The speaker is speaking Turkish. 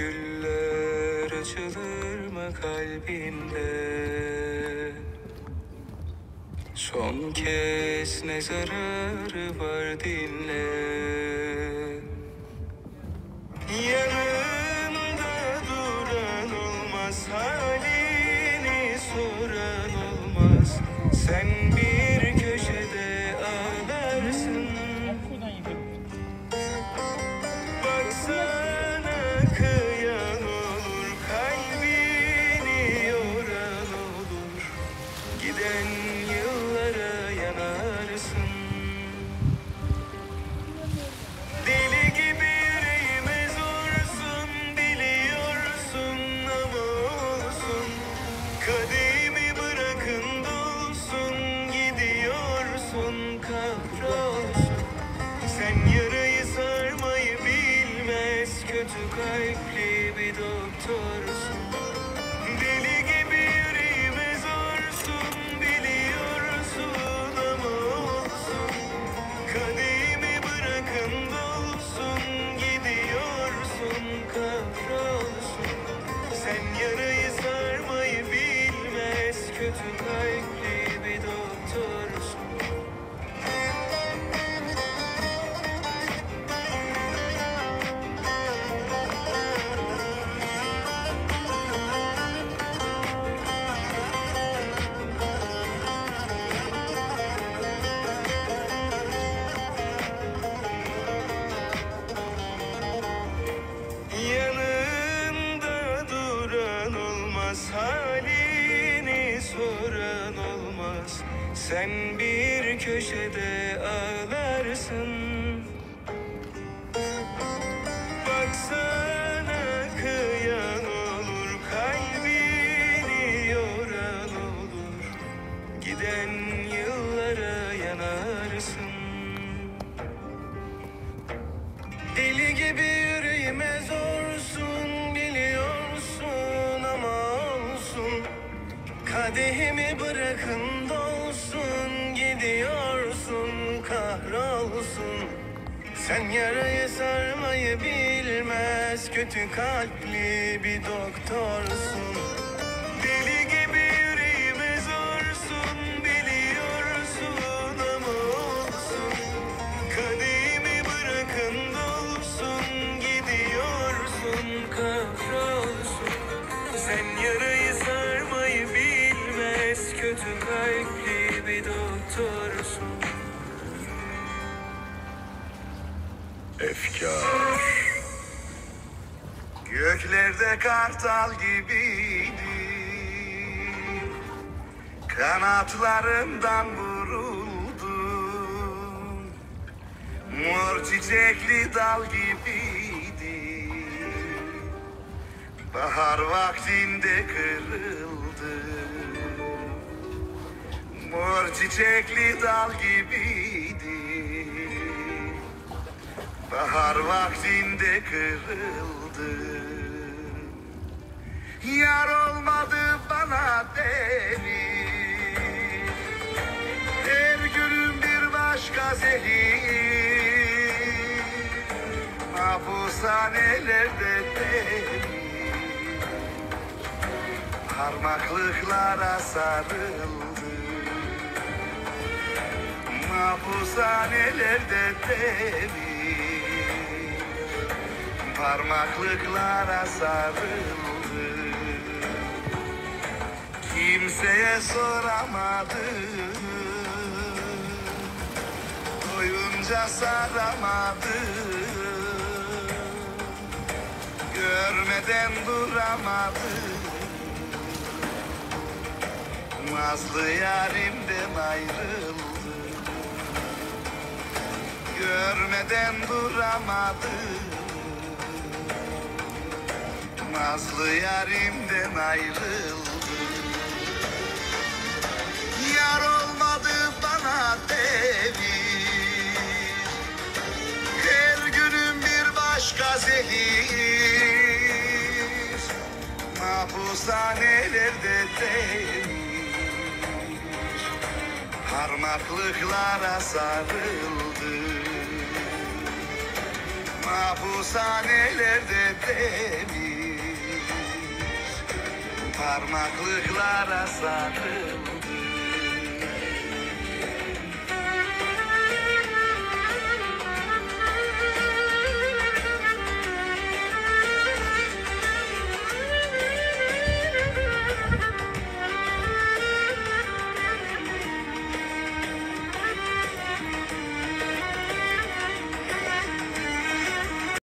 Güller açılır mı kalbimde? Son kez ne zararı var dinle. Yanında duran olmaz, halini soran olmaz. Sen bir köşede ağlarsın. Baksana kıyan olur, kalbini yoran olur. Giden yıllara yanarsın. Deli gibi yüreğime zorsun, biliyorsun ama olsun. Kadehimi bırakın dolsun, gidiyorsun kahrolsun. Sen yarayı sarmayı bilmez, kötü kalpli bir doktorsun. Deli gibi yüreğime zorsun, biliyorsun ama olsun. Kadehimi bırakın dolsun, gidiyorsun kahrolsun. Sen yarayı sarmayı bilmez, kötü kalpli bir doktorsun. Yanında duran olmaz, halini soran olmaz. Sen bir köşede ağlarsın. Baksana kıyan olur, kalbini yoran olur. Giden yıllara yanarsın. Deli gibi yüreğime zorsun, biliyorsun ama olsun. Kadehimi bırakın dolsun, gidiyorsun kahrolsun. Sen yarayı sarmayı bilmez, kötü kalpli bir doktorsun. Deli gibi yüreğime zorsun, biliyorsun ama olsun. Kadehimi bırakın dolsun, gidiyorsun kahrolsun. Sen yarayı sarmayı bilmez, kötü kalpli bir doktorsun. Efkar. Göklerde kartal gibiydi, kanatlarımdan vuruldum. Mor çiçekli dal gibiydi, bahar vaktinde kırıldı. Mor çiçekli dal gibiydi, bahar vaktinde kırıldı. Yar olmadı bana deli, her günüm bir başka zehir. Mahpushanelerde deli, parmaklıklara sarıldı. Mahpushanelerde deli, parmaklıklara sarıldı. Kimseye soramadı, doyunca saramadı. Görmeden duramadı, nazlı yarimden ayrıldı. Görmeden duramadı, nazlı yarimden ayrıldı. Yar olmadı bana deli, her günüm bir başka zehir. Mahpushanelerde deli, parmaklıklara sarıldı. Mahpushanelerde deli, Parmaklıklara sarıldım.